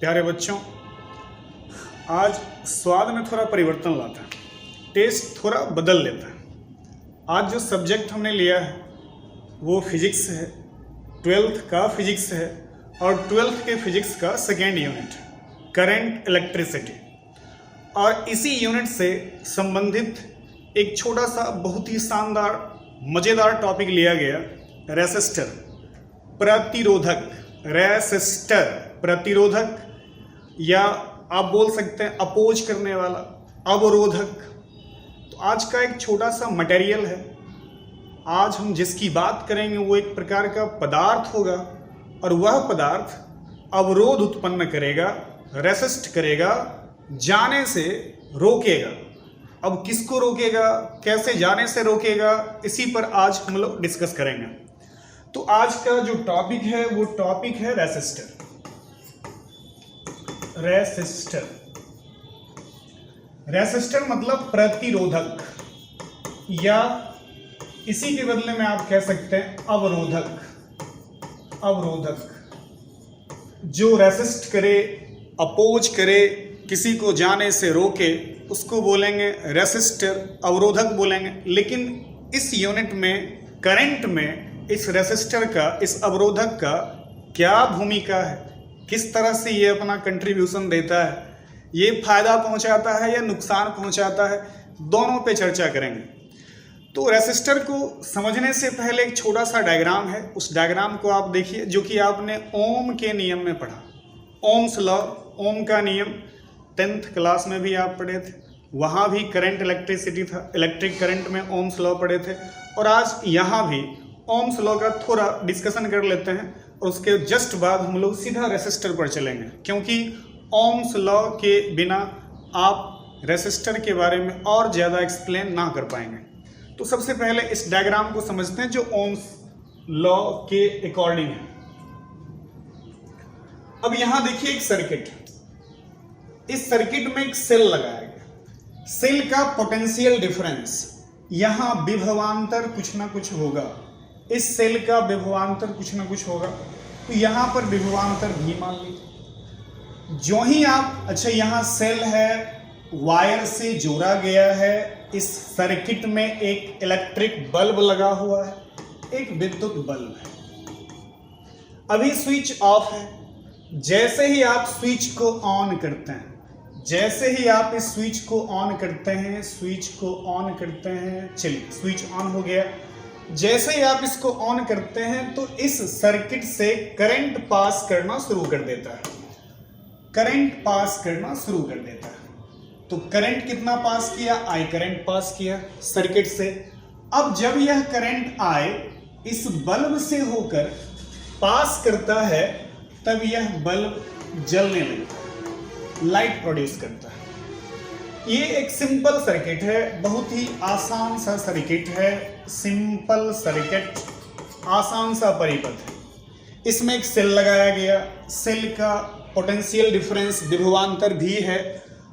प्यारे बच्चों, आज स्वाद में थोड़ा परिवर्तन लाता है, टेस्ट थोड़ा बदल लेता है। आज जो सब्जेक्ट हमने लिया है वो फिजिक्स है, 12th का फिजिक्स है और 12th के फिजिक्स का सेकेंड यूनिट करंट इलेक्ट्रिसिटी। और इसी यूनिट से संबंधित एक छोटा सा बहुत ही शानदार मज़ेदार टॉपिक लिया गया, रेसिस्टर, प्रतिरोधक। रेसिस्टर प्रतिरोधक, या आप बोल सकते हैं अपोज करने वाला, अवरोधक। तो आज का एक छोटा सा मटेरियल है। आज हम जिसकी बात करेंगे वो एक प्रकार का पदार्थ होगा और वह पदार्थ अवरोध उत्पन्न करेगा, रेसिस्ट करेगा, जाने से रोकेगा। अब किसको रोकेगा, कैसे जाने से रोकेगा, इसी पर आज हम लोग डिस्कस करेंगे। तो आज का जो टॉपिक है वो टॉपिक है रेसिस्टर। रेसिस्टर, रेसिस्टर मतलब प्रतिरोधक, या इसी के बदले में आप कह सकते हैं अवरोधक। अवरोधक जो रेसिस्ट करे, अपोज करे, किसी को जाने से रोके, उसको बोलेंगे रेसिस्टर, अवरोधक बोलेंगे। लेकिन इस यूनिट में, करंट में, इस रेसिस्टर का, इस अवरोधक का क्या भूमिका है, किस तरह से ये अपना कंट्रीब्यूशन देता है, ये फायदा पहुंचाता है या नुकसान पहुंचाता है, दोनों पे चर्चा करेंगे। तो रेसिस्टर को समझने से पहले एक छोटा सा डायग्राम है, उस डायग्राम को आप देखिए, जो कि आपने ओम के नियम में पढ़ा। ओम्स लॉ, ओम का नियम 10th क्लास में भी आप पढ़े थे। वहाँ भी करंट इलेक्ट्रिसिटी था, इलेक्ट्रिक करंट में ओम्स लॉ पढ़े थे। और आज यहाँ भी ओम्स लॉ का थोड़ा डिस्कशन कर लेते हैं और उसके जस्ट बाद हम लोग सीधा रेसिस्टर पर चलेंगे, क्योंकि ओम्स लॉ के बिना आप रेसिस्टर के बारे में और ज़्यादा एक्सप्लेन ना कर पाएंगे। तो सबसे पहले इस डायग्राम को समझते हैं जो ओम्स लॉ के अकॉर्डिंग है। अब यहाँ देखिए एक सर्किट, इस सर्किट में एक सेल लगाया गया। सेल का पोटेंशियल डिफरेंस, यहाँ विभवांतर कुछ ना कुछ होगा, इस सेल का विभवांतर कुछ ना कुछ होगा। तो यहाँ पर विभवांतर भी मान लीजिए। जो ही आप, अच्छा यहाँ सेल है, वायर से जोड़ा गया है, इस सर्किट में एक इलेक्ट्रिक बल्ब लगा हुआ है, एक विद्युत बल्ब है। अभी स्विच ऑफ है। जैसे ही आप स्विच को ऑन करते हैं, जैसे ही आप इस स्विच को ऑन करते हैं, स्विच को ऑन करते हैं, चलिए स्विच ऑन हो गया। जैसे ही आप इसको ऑन करते हैं तो इस सर्किट से करंट पास करना शुरू कर देता है। करंट पास करना शुरू कर देता है। तो करंट कितना पास किया? आई करंट पास किया सर्किट से। अब जब यह करंट आई इस बल्ब से होकर पास करता है, तब यह बल्ब जलने लगता है, लाइट प्रोड्यूस करता है। ये एक सिंपल सर्किट है, बहुत ही आसान सा सर्किट है, सिंपल सर्किट, आसान सा परिपथ है। इसमें एक सेल लगाया गया, सेल का पोटेंशियल डिफरेंस विभवांतर भी है।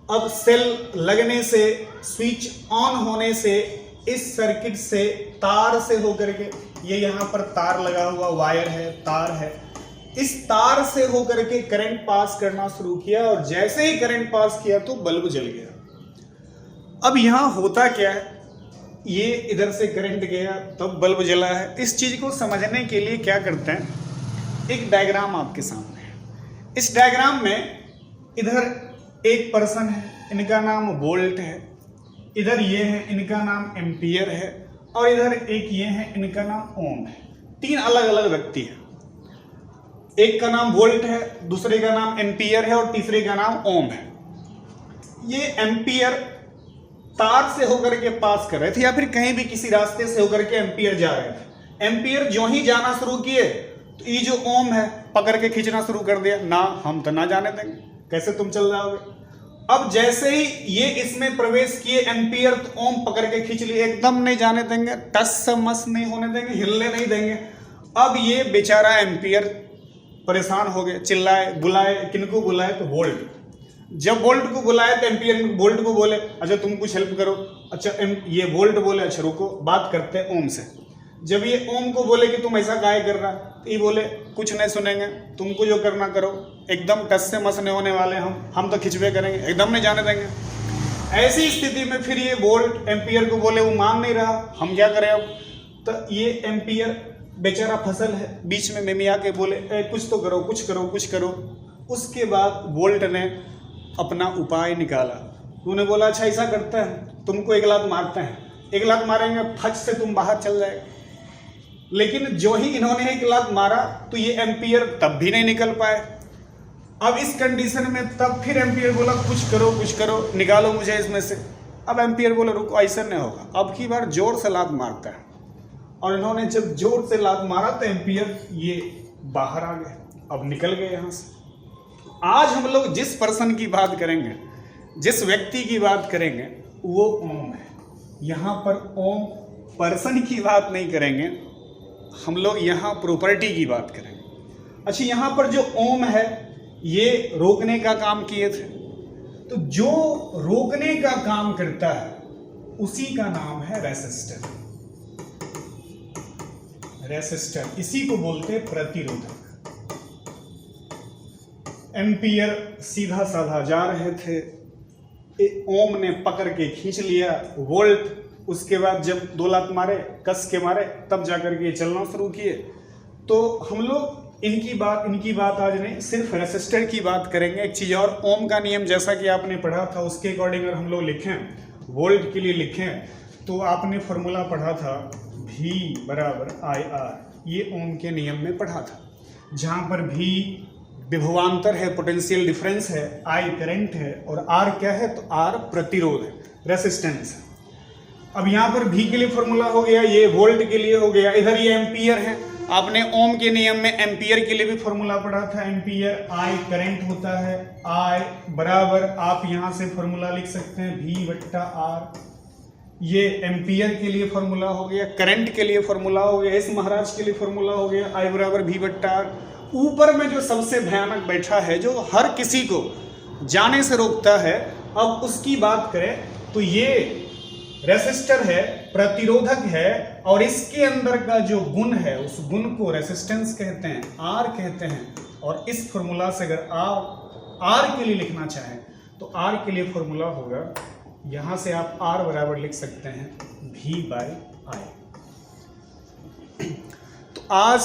अब सेल लगने से, स्विच ऑन होने से, इस सर्किट से तार से होकर के, ये यहाँ पर तार लगा हुआ वायर है, तार है, इस तार से होकर के करंट पास करना शुरू किया और जैसे ही करंट पास किया तो बल्ब जल गया। अब यहाँ होता क्या है, ये इधर से करंट गया तब बल्ब जला है। इस चीज को समझने के लिए क्या करते हैं, एक डायग्राम आपके सामने है। इस डायग्राम में इधर एक पर्सन है, इनका नाम वोल्ट है, इधर ये है, इनका नाम एम्पियर है, और इधर एक ये है, इनका नाम ओम है। तीन अलग अलग व्यक्ति हैं। एक का नाम वोल्ट है, दूसरे का नाम एम्पियर है और तीसरे का नाम ओम है। ये एम्पियर तार से होकर के पास कर रहे थे या फिर कहीं भी किसी रास्ते से होकर के एम्पियर जा रहे थे। एम्पियर जो ही जाना शुरू किए तो ये जो ओम है पकड़ के खींचना शुरू कर दिया, ना हम तो ना जाने देंगे, कैसे तुम चल जाओगे। अब जैसे ही ये इसमें प्रवेश किए एम्पियर, तो ओम पकड़ के खींच लिए, एकदम नहीं जाने देंगे, टस मस नहीं होने देंगे, हिलने नहीं देंगे। अब ये बेचारा एम्पियर परेशान हो गए, चिल्लाए, बुलाए, किनको बुलाए? तो वोल्ट। जब वोल्ट को बुलाया तो एम्पियर वोल्ट को बोले अच्छा तुम कुछ हेल्प करो। अच्छा ये वोल्ट बोले अच्छा रुको बात करते हैं ओम से। जब ये ओम को बोले कि तुम ऐसा काहे कर रहा, तो ये बोले कुछ नहीं सुनेंगे, तुमको जो करना करो, एकदम टस से मस नहीं होने वाले हम तो खिंचवे करेंगे, एकदम नहीं जाने देंगे। ऐसी स्थिति में फिर ये वोल्ट एम्पियर को बोले, वो मान नहीं रहा, हम क्या करें अब। तो ये एम्पियर बेचारा फसल है, बीच में मिमिया के बोले कुछ तो करो, कुछ करो, कुछ करो। उसके बाद वोल्ट ने अपना उपाय निकाला। उन्होंने बोला अच्छा ऐसा करते हैं, तुमको एक लात मारते हैं, एक लात मारेंगे फट से तुम बाहर चल जाएगा। लेकिन जो ही इन्होंने एक लात मारा तो ये एम्पियर तब भी नहीं निकल पाए। अब इस कंडीशन में तब फिर एम्पियर बोला कुछ करो, कुछ करो, निकालो मुझे इसमें से। अब एम्पियर बोला रुको, ऐसा नहीं होगा, अब की बार जोर से लात मारता है। और इन्होंने जब जोर से लात मारा तो एम्पियर ये बाहर आ गए, अब निकल गए यहाँ से। आज हम लोग जिस पर्सन की बात करेंगे, जिस व्यक्ति की बात करेंगे, वो ओम है। यहाँ पर ओम पर्सन की बात नहीं करेंगे, हम लोग यहाँ प्रॉपर्टी की बात करेंगे। अच्छा, यहाँ पर जो ओम है ये रोकने का काम किए थे, तो जो रोकने का काम करता है उसी का नाम है रेसिस्टर। रेसिस्टर इसी को बोलते हैं प्रतिरोधक। एम्पियर सीधा साधा जा रहे थे, ओम ने पकड़ के खींच लिया, वोल्ट उसके बाद जब 2 लात मारे, कस के मारे, तब जाकर के चलना शुरू किए। तो हम लोग इनकी बात आज नहीं, सिर्फ रेसिस्टर की बात करेंगे। एक चीज़ और, ओम का नियम जैसा कि आपने पढ़ा था उसके अकॉर्डिंग अगर हम लोग लिखें, वोल्ट के लिए लिखें, तो आपने फॉर्मूला पढ़ा था V बराबर IR, ये ओम के नियम में पढ़ा था। जहाँ पर V विभवांतर है, पोटेंशियल डिफरेंस है, I करंट है, और R क्या है, तो R प्रतिरोध है, रेसिस्टेंस है। अब यहाँ पर V के लिए फॉर्मूला हो गया, ये वोल्ट के लिए हो गया, इधर ये एम्पियर है। आपने ओम के नियम में एम्पियर के लिए भी फॉर्मूला पढ़ा था, एम्पियर I करंट होता है, I बराबर आप यहाँ से फॉर्मूला लिख सकते हैं V बट्टा R। ये एम्पियर के लिए फॉर्मूला हो गया, करंट के लिए फॉर्मूला हो गया, इस महाराज के लिए फॉर्मूला हो गया, I बराबर V बट्टा R। ऊपर में जो सबसे भयानक बैठा है, जो हर किसी को जाने से रोकता है, अब उसकी बात करें तो ये रेसिस्टर है, प्रतिरोधक है, और इसके अंदर का जो गुण है उस गुण को रेसिस्टेंस कहते हैं, R कहते हैं। और इस फॉर्मूला से अगर आप R के लिए लिखना चाहें तो R के लिए फॉर्मूला होगा, यहाँ से आप R बराबर लिख सकते हैं V बाई I। तो आज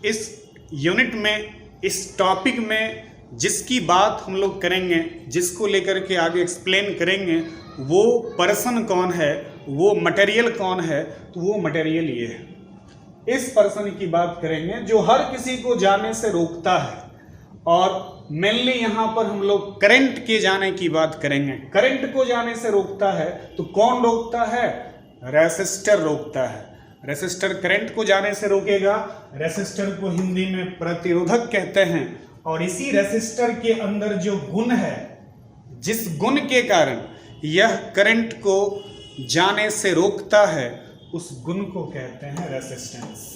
इस यूनिट में, इस टॉपिक में जिसकी बात हम लोग करेंगे, जिसको लेकर के आगे एक्सप्लेन करेंगे, वो पर्सन कौन है, वो मटेरियल कौन है, तो वो मटेरियल ये है। इस पर्सन की बात करेंगे जो हर किसी को जाने से रोकता है, और मेनली यहाँ पर हम लोग करंट के जाने की बात करेंगे। करंट को जाने से रोकता है, तो कौन रोकता है, रेसिस्टर रोकता है। रेसिस्टर करंट को जाने से रोकेगा, रेसिस्टर को हिंदी में प्रतिरोधक कहते हैं। और इसी रेसिस्टर के अंदर जो गुण है, जिस गुण के कारण यह करंट को जाने से रोकता है, उस गुण को कहते हैं रेसिस्टेंस।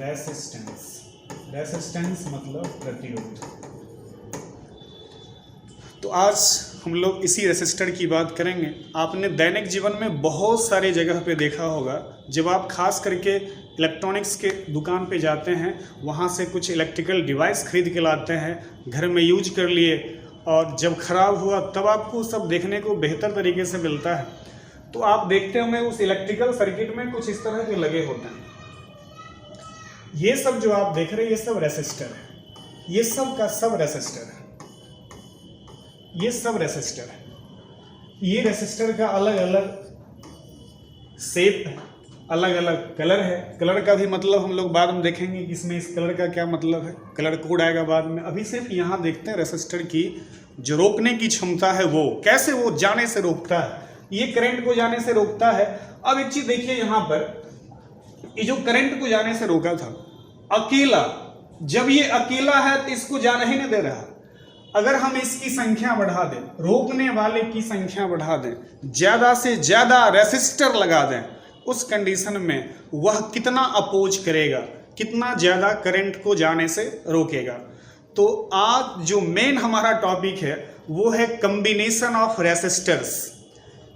रेसिस्टेंस, रेसिस्टेंस मतलब प्रतिरोध। तो आज हम लोग इसी रेसिस्टर की बात करेंगे। आपने दैनिक जीवन में बहुत सारी जगह पे देखा होगा, जब आप खास करके इलेक्ट्रॉनिक्स के दुकान पे जाते हैं, वहाँ से कुछ इलेक्ट्रिकल डिवाइस खरीद के लाते हैं, घर में यूज कर लिए, और जब ख़राब हुआ तब आपको सब देखने को बेहतर तरीके से मिलता है। तो आप देखते होंगे उस इलेक्ट्रिकल सर्किट में कुछ इस तरह के लगे होते हैं। ये सब जो आप देख रहे हैं, ये सब रेसिस्टर है, ये सब का सब रेसिस्टर है, ये सब रेसिस्टर है। ये रेसिस्टर का अलग अलग शेप है, अलग अलग कलर है। कलर का भी मतलब हम लोग बाद में देखेंगे कि इसमें इस कलर का क्या मतलब है, कलर कोड आएगा बाद में। अभी सिर्फ यहाँ देखते हैं रेसिस्टर की जो रोकने की क्षमता है, वो कैसे वो जाने से रोकता है। ये करंट को जाने से रोकता है। अब एक चीज देखिए, यहाँ पर ये जो करंट को जाने से रोका था, अकेला, जब ये अकेला है तो इसको जाने ही नहीं दे रहा। अगर हम इसकी संख्या बढ़ा दें, रोकने वाले की संख्या बढ़ा दें, ज्यादा से ज्यादा रेसिस्टर लगा दें, उस कंडीशन में वह कितना अपोज करेगा, कितना ज्यादा करंट को जाने से रोकेगा। तो आज जो मेन हमारा टॉपिक है वो है कॉम्बिनेशन ऑफ रेसिस्टर्स।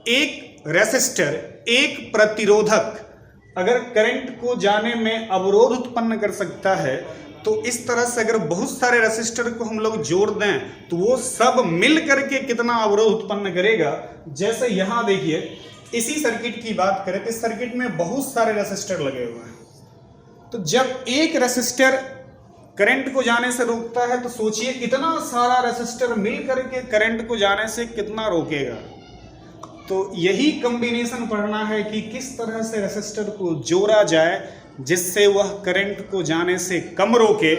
एक रेसिस्टर, एक प्रतिरोधक अगर करंट को जाने में अवरोध उत्पन्न कर सकता है, तो इस तरह से अगर बहुत सारे रेसिस्टर को हम लोग जोड़ दें तो वो सब मिल करके कितना अवरोध उत्पन्न करेगा। जैसे यहां देखिए, इसी सर्किट की बात करें तो इस सर्किट में बहुत सारे रेसिस्टर लगे हुए हैं। तो जब एक रेसिस्टर करंट को जाने से रोकता है तो सोचिए इतना सारा रेसिस्टर मिल करके करंट को जाने से कितना रोकेगा। तो यही कॉम्बिनेशन पढ़ना है कि किस तरह से रेसिस्टर को जोड़ा जाए जिससे वह करंट को जाने से कम रोके,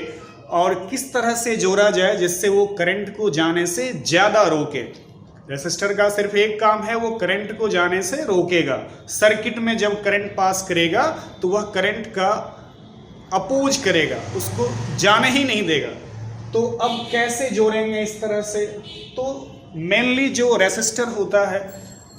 और किस तरह से जोड़ा जाए जिससे वो करंट को जाने से ज़्यादा रोके। रेसिस्टर का सिर्फ एक काम है, वो करंट को जाने से रोकेगा। सर्किट में जब करंट पास करेगा तो वह करंट का अपोज करेगा, उसको जाने ही नहीं देगा। तो अब कैसे जोड़ेंगे इस तरह से? तो मेनली जो रेसिस्टर होता है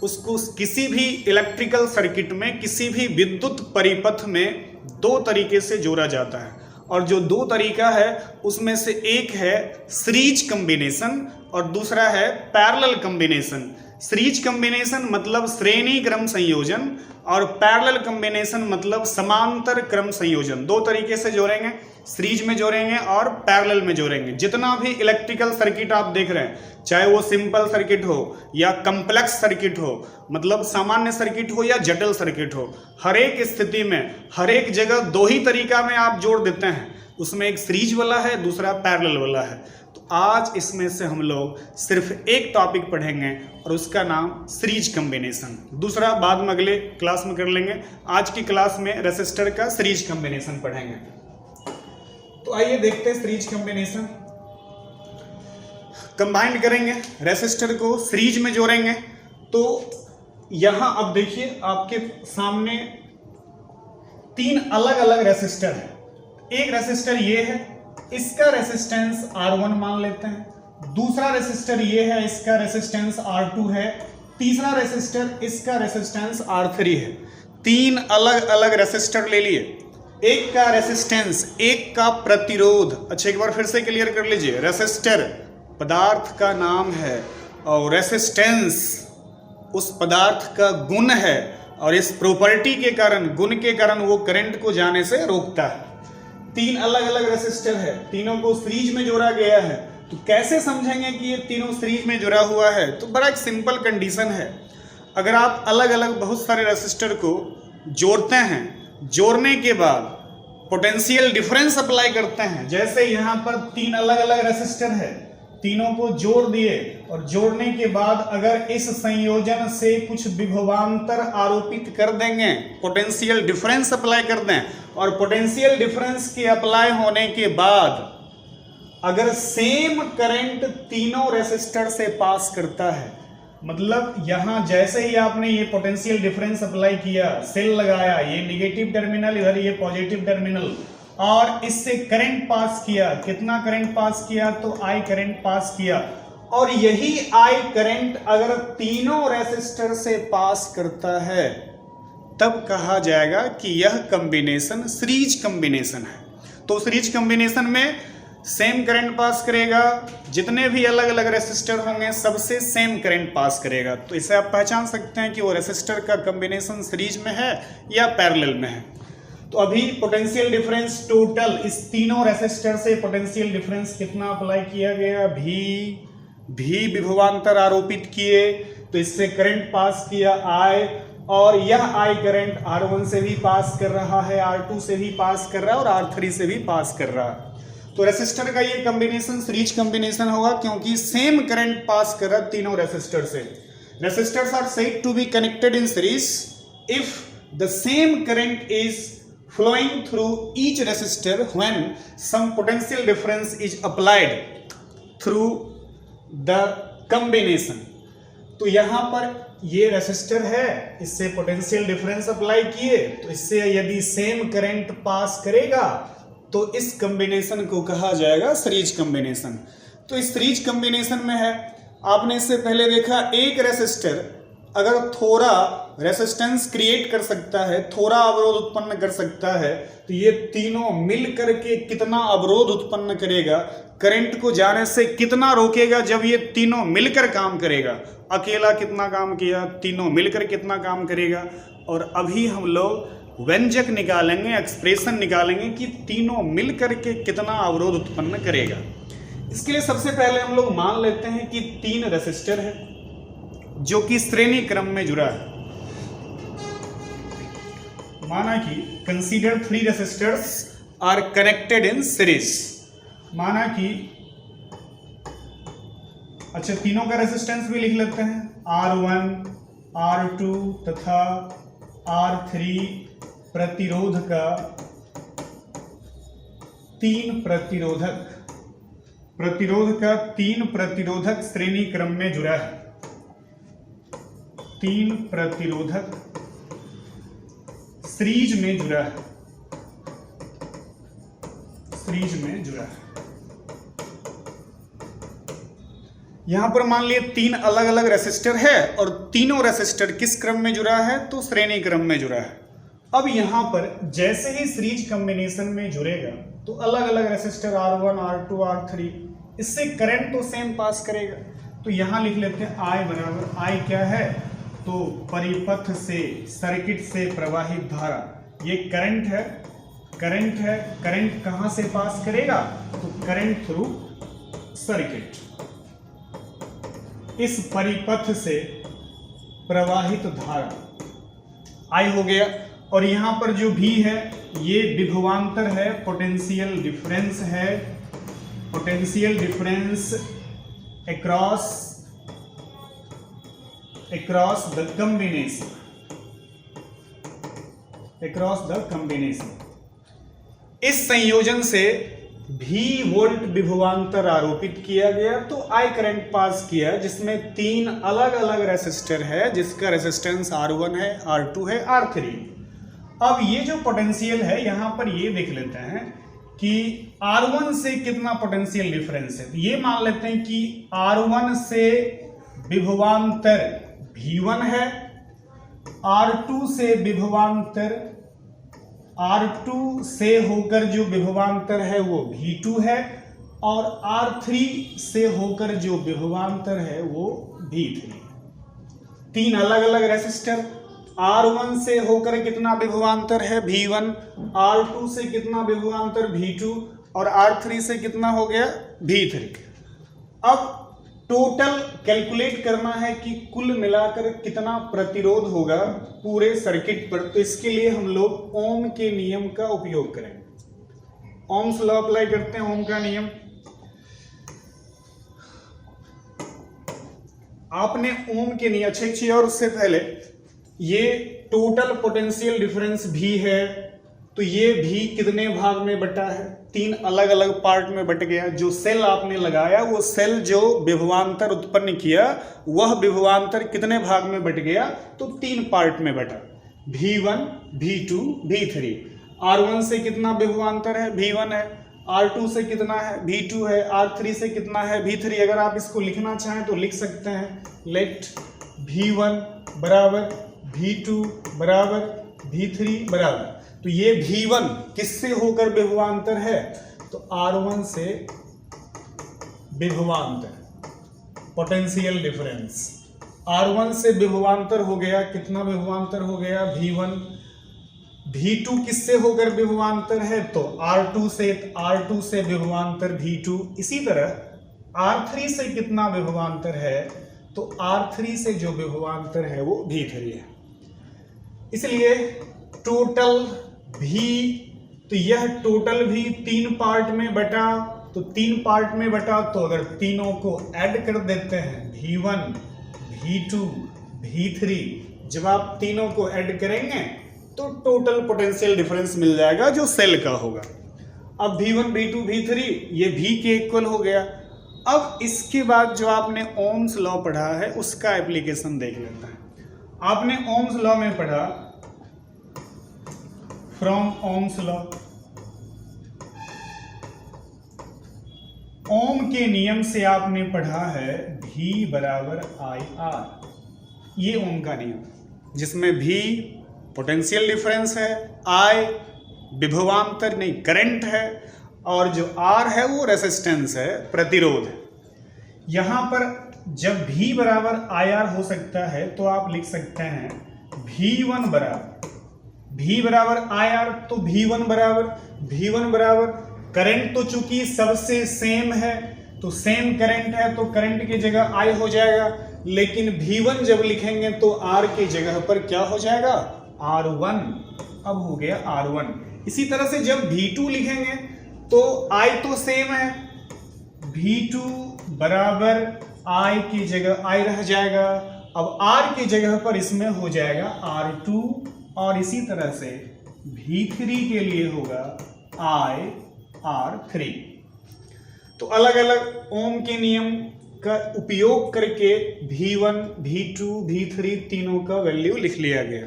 उसको किसी भी इलेक्ट्रिकल सर्किट में, किसी भी विद्युत परिपथ में दो तरीके से जोड़ा जाता है, और जो दो तरीका है उसमें से एक है सीरीज कॉम्बिनेशन और दूसरा है पैरेलल कॉम्बिनेशन। सीरीज कॉम्बिनेशन मतलब श्रेणी क्रम संयोजन, और पैरेलल कॉम्बिनेशन मतलब समांतर क्रम संयोजन। दो तरीके से जोड़ेंगे, सीरीज में जोड़ेंगे और पैरेलल में जोड़ेंगे। जितना भी इलेक्ट्रिकल सर्किट आप देख रहे हैं, चाहे वो सिंपल सर्किट हो या कम्प्लेक्स सर्किट हो, मतलब सामान्य सर्किट हो या जटिल सर्किट हो, हर एक स्थिति में हर एक जगह दो ही तरीका में आप जोड़ देते हैं। उसमें एक सीरीज वाला है, दूसरा पैरेलल वाला है। तो आज इसमें से हम लोग सिर्फ एक टॉपिक पढ़ेंगे और उसका नाम सीरीज कॉम्बिनेशन, दूसरा बाद में अगले क्लास में कर लेंगे। आज की क्लास में रेसिस्टर का सीरीज कॉम्बिनेशन पढ़ेंगे। तो आइए देखते हैं सीरीज कॉम्बिनेशन। कंबाइन करेंगे, रेसिस्टर को सीरीज में जोड़ेंगे। तो यहां अब देखिए आपके सामने तीन अलग अलग रेसिस्टर है। एक रेसिस्टर ये है, इसका रेसिस्टेंस R1 मान लेते हैं। दूसरा रेसिस्टर ये है, इसका रेसिस्टेंस R2 है। तीसरा रेसिस्टर, इसका रेसिस्टेंस R3 है। तीन अलग अलग रेसिस्टर ले लिए। एक का रेसिस्टेंस, एक का प्रतिरोध। अच्छा, एक बार फिर से क्लियर कर लीजिए, रेसिस्टर पदार्थ का नाम है और रेसिस्टेंस उस पदार्थ का गुण है, और इस प्रॉपर्टी के कारण, गुण के कारण वो करंट को जाने से रोकता है। तीन अलग अलग रेसिस्टर है, तीनों को सीरीज में जोड़ा गया है। तो कैसे समझेंगे कि ये तीनों सीरीज में जुड़ा हुआ है? तो बड़ा एक सिंपल कंडीशन है। अगर आप अलग अलग बहुत सारे रेसिस्टर को जोड़ते हैं, जोड़ने के बाद पोटेंशियल डिफरेंस अप्लाई करते हैं, जैसे यहाँ पर तीन अलग अलग रेसिस्टर है, तीनों को जोड़ दिए और जोड़ने के बाद अगर इस संयोजन से कुछ विभवांतर आरोपित कर देंगे, पोटेंशियल डिफरेंस अप्लाई कर दें, और पोटेंशियल डिफरेंस के अप्लाई होने के बाद अगर सेम करंट तीनों रेसिस्टर से पास करता है, मतलब यहां जैसे ही आपने ये पोटेंशियल डिफरेंस अप्लाई किया, सेल लगाया, ये निगेटिव टर्मिनल, इधर ये पॉजिटिव टर्मिनल, और इससे करंट पास किया। कितना करंट पास किया? तो I करंट पास किया। और यही I करंट अगर तीनों रेसिस्टर से पास करता है तब कहा जाएगा कि यह कॉम्बिनेशन सीरीज कॉम्बिनेशन है। तो सीरीज कॉम्बिनेशन में सेम करंट पास करेगा, जितने भी अलग अलग रेसिस्टर होंगे सबसे सेम करंट पास करेगा। तो इसे आप पहचान सकते हैं कि वो रेसिस्टर का कॉम्बिनेशन सीरीज में है या पैरेलल में है। तो अभी पोटेंशियल डिफरेंस टोटल इस तीनों रेसिस्टर से पोटेंशियल डिफरेंस कितना अप्लाई किया गया? भी विभवांतर आरोपित किए, तो इससे करंट पास किया I, और यह I करंट R1 से भी पास कर रहा है, R2 से भी पास कर रहा है और R3 से भी पास कर रहा है। तो रेसिस्टर का ये कॉम्बिनेशन सीरीज कॉम्बिनेशन होगा क्योंकि सेम करंट पास कर रहा है तीनों रेसिस्टर से। Resistors are said to be connected in series if the same current is flowing through each resistor when some potential difference is applied through the combination। तो यहाँ पर ये रेसिस्टर है, इससे पोटेंशियल डिफरेंस अप्लाई किए, तो इससे यदि सेम करंट पास करेगा तो इस कॉम्बिनेशन को कहा जाएगा सीरीज कॉम्बिनेशन। तो इस सीरीज कॉम्बिनेशन में है, आपने इससे पहले देखा एक रेसिस्टर अगर थोड़ा रेसिस्टेंस क्रिएट कर सकता है, थोड़ा अवरोध उत्पन्न कर सकता है, तो ये तीनों मिल करके कितना अवरोध उत्पन्न करेगा, करंट को जाने से कितना रोकेगा जब ये तीनों मिलकर काम करेगा। अकेला कितना काम किया, तीनों मिलकर कितना काम करेगा। और अभी हम लोग व्यंजक निकालेंगे, एक्सप्रेशन निकालेंगे कि तीनों मिल करके कितना अवरोध उत्पन्न करेगा। इसके लिए सबसे पहले हम लोग मान लेते हैं कि 3 रेसिस्टर है जो कि श्रेणी क्रम में जुड़ा है। माना कि consider 3 resistors are connected in series. माना कि अच्छा, तीनों का रेसिस्टेंस भी लिख लेते हैं, R1, R2 तथा R3 प्रतिरोध का 3 प्रतिरोधक श्रेणी क्रम में जुड़ा है। 3 प्रतिरोधक सीरीज में जुड़ा है, यहां पर मान लिए 3 अलग अलग रेसिस्टर है और तीनों रेसिस्टर किस क्रम में जुड़ा है, तो श्रेणी क्रम में जुड़ा है। अब यहां पर जैसे ही सीरीज कॉम्बिनेशन में जुड़ेगा तो अलग अलग रेसिस्टर R1, R2, R3, इससे करंट तो सेम पास करेगा। तो यहां लिख लेते हैं I बराबर, I क्या है, तो परिपथ से, सर्किट से प्रवाहित धारा, ये करंट है। करंट कहां से पास करेगा, तो करंट थ्रू सर्किट, इस परिपथ से प्रवाहित धारा I हो गया। और यहां पर जो भी है ये विभवांतर है, पोटेंशियल डिफरेंस है, potential difference across the combination। इस संयोजन से भी वोल्ट विभवांतर आरोपित किया गया, तो I करंट पास किया जिसमें 3 अलग अलग रेसिस्टर है जिसका रेसिस्टेंस R1 है, R2 है, R3। अब ये जो पोटेंशियल है यहां पर ये देख लेते हैं कि R1 से कितना पोटेंशियल डिफरेंस है। ये मान लेते हैं कि R1 से विभवांतर V1 है, R2 से विभवांतर, R2 से होकर जो विभवांतर है वो V2 है, और R3 से होकर जो विभवांतर है वो V3। 3 अलग अलग रेसिस्टर, R1 से होकर कितना विभवांतर है V1, R2 से कितना विभवांतर V2 और R3 से कितना हो गया V3। अब टोटल कैलकुलेट करना है कि कुल मिलाकर कितना प्रतिरोध होगा पूरे सर्किट पर। तो इसके लिए हम लोग ओम के नियम का उपयोग करेंगे। ओम्स लॉ अप्लाई करते हैं, ओम का नियम। आपने ओम के नियम, अच्छी चीज, और उससे पहले ये टोटल पोटेंशियल डिफरेंस भी है, तो ये भी कितने भाग में बटा है, 3 अलग अलग पार्ट में बट गया। जो सेल आपने लगाया वो सेल जो विभवांतर उत्पन्न किया वह विभवांतर कितने भाग में बट गया, तो 3 पार्ट में बटा, V1, V2, V3। R1 से कितना विभवांतर है, V1 है, R2 से कितना है, V2 है, R3 से कितना है, V3। अगर आप इसको लिखना चाहें तो लिख सकते हैं, लेट V1 बराबर V2 बराबर V3 बराबर, तो ये V1 किससे होकर विभवांतर है, तो R1 से विभवांतर, पोटेंशियल डिफरेंस R1 से विभवांतर हो गया, कितना विभवांतर हो गया V1। V2 किससे होकर विभवांतर है, तो R2 से विभवांतर V2। इसी तरह R3 से कितना विभवांतर है, तो R3 से जो विभवांतर है वो V3 है। इसलिए टोटल भी, तो यह टोटल भी 3 पार्ट में बटा, तो 3 पार्ट में बटा, तो अगर तीनों को ऐड कर देते हैं V1, V2, V3, जब आप तीनों को ऐड करेंगे तो टोटल पोटेंशियल डिफरेंस मिल जाएगा जो सेल का होगा। अब V1, V2, V3 ये V के इक्वल हो गया। अब इसके बाद जो आपने ओम्स लॉ पढ़ा है उसका एप्लीकेशन देख लेते हैं। आपने ओम्स लॉ में पढ़ा, फ्रॉम ओम्स लॉ, ओम के नियम से आपने पढ़ा है V बराबर IR। ये ओम का नियम जिसमें V पोटेंशियल डिफरेंस है, I विभवांतर नहीं करंट है, और जो R है वो रेजिस्टेंस है, प्रतिरोध है। यहां पर जब V बराबर IR हो सकता है तो आप लिख सकते हैं V1 बराबर V बराबर IR, तो V1 बराबर करंट तो चूंकि सबसे सेम है, तो सेम करंट है तो करंट की जगह I हो जाएगा, लेकिन V1 जब लिखेंगे तो R की जगह पर क्या हो जाएगा, R1। अब हो गया R1। इसी तरह से जब V2 लिखेंगे तो I तो सेम है, V2 बराबर I की जगह I रह जाएगा, अब R की जगह पर इसमें हो जाएगा R2, और इसी तरह से V3 के लिए होगा IR3। तो अलग अलग ओम के नियम का उपयोग करके V1, V2, V3 तीनों का वैल्यू लिख लिया गया।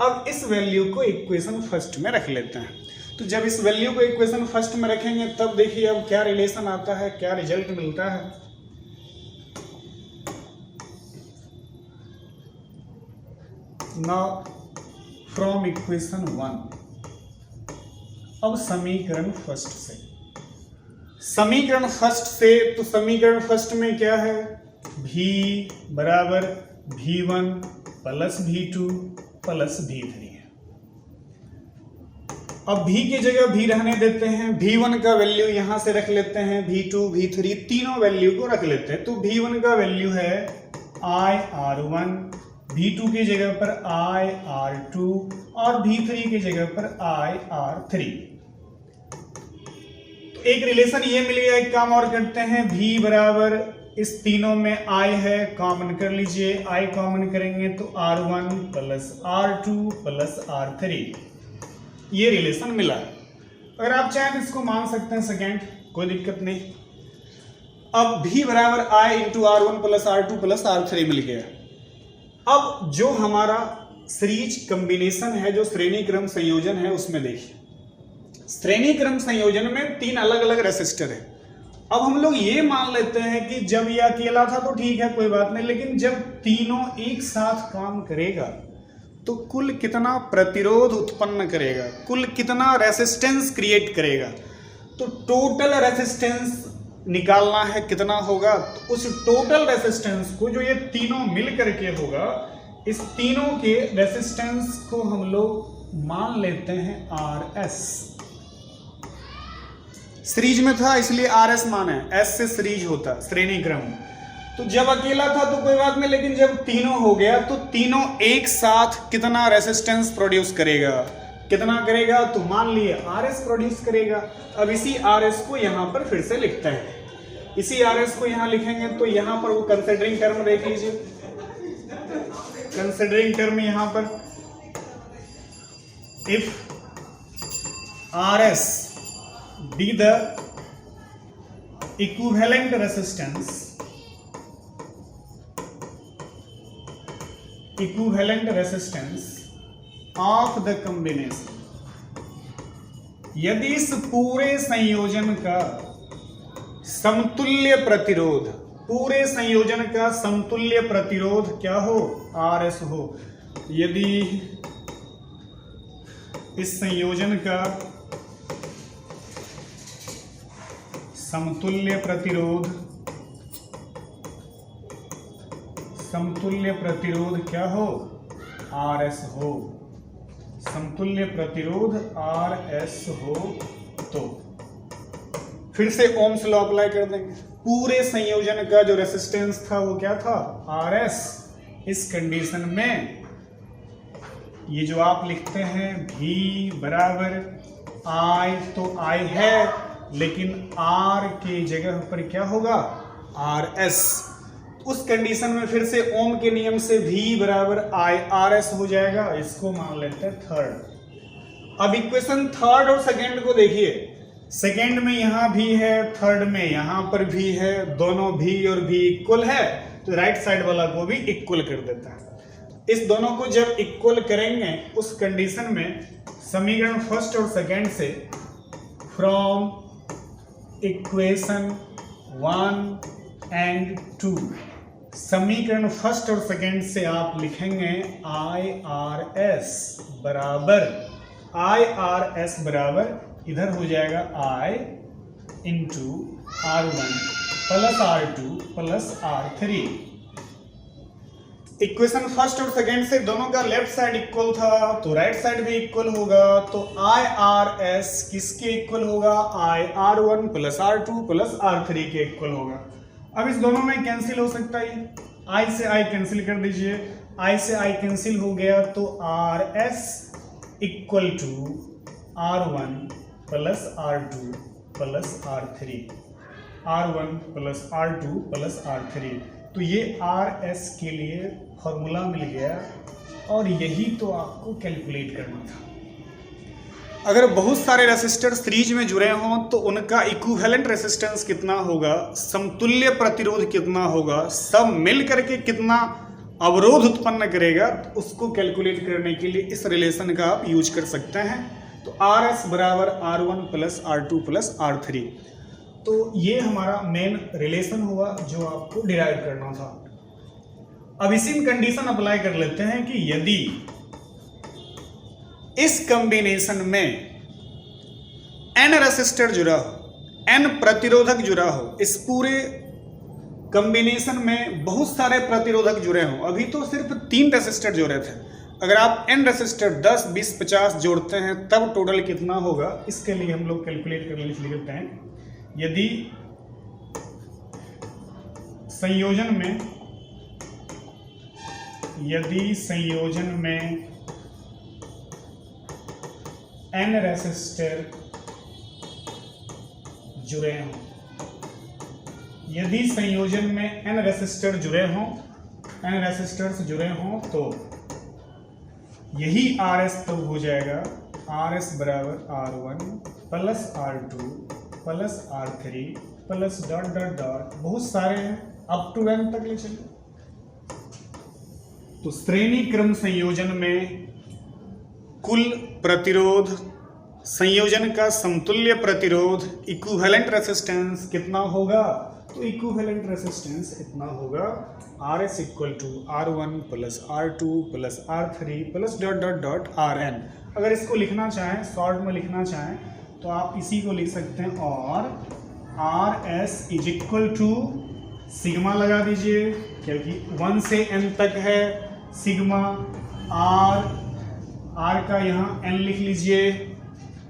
अब इस वैल्यू को इक्वेशन फर्स्ट में रख लेते हैं। तो जब इस वैल्यू को इक्वेशन फर्स्ट में रखेंगे तब देखिए अब क्या रिलेशन आता है, क्या रिजल्ट मिलता है। नाउ फ्रॉम इक्वेशन 1, अब समीकरण फर्स्ट से, समीकरण फर्स्ट से, तो समीकरण फर्स्ट में क्या है, V बराबर V1 plus V2 plus V3 है। अब V की जगह V रहने देते हैं, V1 का वैल्यू यहां से रख लेते हैं, V2 V3 तीनों वैल्यू को रख लेते हैं। तो V1 का वैल्यू है IR1, V2 की जगह पर IR2 और V3 की जगह पर IR3। तो एक रिलेशन ये मिल गया, एक काम और करते हैं, V बराबर इस तीनों में I है, कॉमन कर लीजिए, I कॉमन करेंगे तो R1 plus R2 plus R3, ये रिलेशन मिला। अगर आप चाहें तो इसको मान सकते हैं सेकेंड, कोई दिक्कत नहीं। अब V बराबर I into R1 plus R2 plus R3 मिल गया। अब जो हमारा सीरीज कॉम्बिनेशन है, जो श्रेणी क्रम संयोजन है, उसमें देखिए श्रेणी क्रम संयोजन में तीन अलग अलग रेसिस्टर है। अब हम लोग ये मान लेते हैं कि जब ये अकेला था तो ठीक है, कोई बात नहीं, लेकिन जब तीनों एक साथ काम करेगा तो कुल कितना प्रतिरोध उत्पन्न करेगा, कुल कितना रेसिस्टेंस क्रिएट करेगा। तो टोटल रेसिस्टेंस निकालना है, कितना होगा, तो उस टोटल रेसिस्टेंस को जो ये तीनों मिल करके होगा, इस तीनों के रेसिस्टेंस को हम लोग मान लेते हैं RS। सीरीज में था इसलिए RS माना है, S से सीरीज होता श्रेणी क्रम। तो जब अकेला था तो कोई बात नहीं, लेकिन जब तीनों हो गया तो तीनों एक साथ कितना रेसिस्टेंस प्रोड्यूस करेगा, कितना करेगा, तो मान लिए RS प्रोड्यूस करेगा। अब इसी RS को यहां पर फिर से लिखते हैं, इसी RS को यहां लिखेंगे तो यहां पर वो कंसिडरिंग टर्म देख लीजिए, कंसिडरिंग टर्म यहां पर if RS be the equivalent resistance of the combination, यदि इस पूरे संयोजन का समतुल्य प्रतिरोध, पूरे संयोजन का समतुल्य प्रतिरोध क्या हो, RS हो, यदि इस संयोजन का समतुल्य प्रतिरोध क्या हो, RS हो, समतुल्य प्रतिरोध RS हो, तो फिर से ओम्स लॉ अप्लाई कर देंगे। पूरे संयोजन का जो रेसिस्टेंस था वो क्या था, RS। इस कंडीशन में ये जो आप लिखते हैं V बराबर I, तो I है लेकिन R की जगह पर क्या होगा, RS। उस कंडीशन में फिर से ओम के नियम से V बराबर I RS हो जाएगा, इसको मान लेते हैं थर्ड। अब इक्वेशन थर्ड और सेकंड को देखिए, सेकंड में यहां भी है, थर्ड में यहां पर भी है, दोनों V और V इक्वल है, तो राइट साइड वाला को भी इक्वल कर देता है। इस दोनों को जब इक्वल करेंगे उस कंडीशन में समीकरण फर्स्ट और सेकंड से, फ्रॉम इक्वेशन 1 एंड 2, समीकरण फर्स्ट और सेकंड से आप लिखेंगे IRS बराबर इधर हो जाएगा I into R1 plus R2 plus R3। Equation first और सेकेंड से दोनों का लेफ्ट साइड इक्वल था, तो राइट साइड भी इक्वल होगा। तो आई आर एस किसके इक्वल होगा? I R one plus R two plus R three के इक्वल होगा। अब इस दोनों में कैंसिल हो सकता है, आई से आई कैंसिल कर दीजिए, आई से आई कैंसिल हो गया, तो R S equal to R one plus R two plus R three, R one plus R two plus R three. तो ये आर एस के लिए फॉर्मूला मिल गया और यही तो आपको कैलकुलेट करना था। अगर बहुत सारे रेसिस्टर सीरीज में जुड़े हों तो उनका इक्विवेलेंट रेसिस्टेंस कितना होगा, समतुल्य प्रतिरोध कितना होगा, सब मिल करके कितना अवरोध उत्पन्न करेगा, तो उसको कैलकुलेट करने के लिए इस रिलेशन का आप यूज कर सकते हैं। तो आर एस बराबर R one plus R two plus R three. तो ये हमारा मेन रिलेशन हुआ जो आपको डिराइव करना था। अब इसी में कंडीशन अप्लाई कर लेते हैं कि यदि इस कॉम्बिनेशन में n रेसिस्टर जुड़ा हो, n प्रतिरोधक जुड़ा हो, इस पूरे कॉम्बिनेशन में बहुत सारे प्रतिरोधक जुड़े हों, अभी तो सिर्फ 3 रेसिस्टर जुड़े थे, अगर आप n रेसिस्टर 10, 20, 50 जोड़ते हैं तब टोटल कितना होगा, इसके लिए हम लोग कैलकुलेट कर लेते हैं। यदि संयोजन में n रेसिस्टर जुड़े हों, यदि संयोजन में n रेसिस्टर जुड़े हों, n रेसिस्टर्स जुड़े हों, तो यही RS तो हो जाएगा RS बराबर R1 plus R2 plus R3 plus dot dot dot, बहुत सारे हैं, अप टू n तक ले चलिए। तो श्रेणी क्रम संयोजन में कुल प्रतिरोध, संयोजन का समतुल्य प्रतिरोध, इक्विवेलेंट रेसिस्टेंस कितना होगा? तो इक्विवेलेंट रेसिस्टेंस इतना होगा RS equal to R1 plus R2 plus R3 plus dot dot dot RN। अगर इसको लिखना चाहें, शॉर्ट में लिखना चाहें, तो आप इसी को लिख सकते हैं, और RS is equal to sigma लगा दीजिए, क्योंकि 1 से n तक है सिग्मा, R का यहाँ n लिख लीजिए,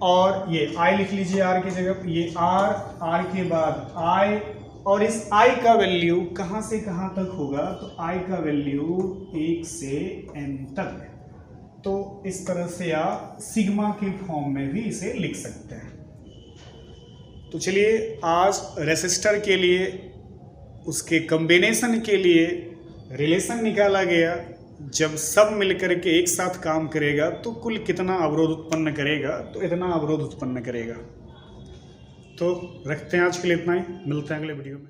और ये I लिख लीजिए R की जगह, ये R के बाद I, और इस I का वैल्यू कहाँ से कहाँ तक होगा? तो I का वैल्यू 1 से n तक। तो इस तरह से आप सिग्मा के फॉर्म में भी इसे लिख सकते हैं। तो चलिए, आज रेसिस्टर के लिए, उसके कॉम्बिनेशन के लिए रिलेशन निकाला गया, जब सब मिलकर के एक साथ काम करेगा तो कुल कितना अवरोध उत्पन्न करेगा, तो इतना अवरोध उत्पन्न करेगा। तो रखते हैं आज के लिए इतना ही, मिलते हैं अगले वीडियो में।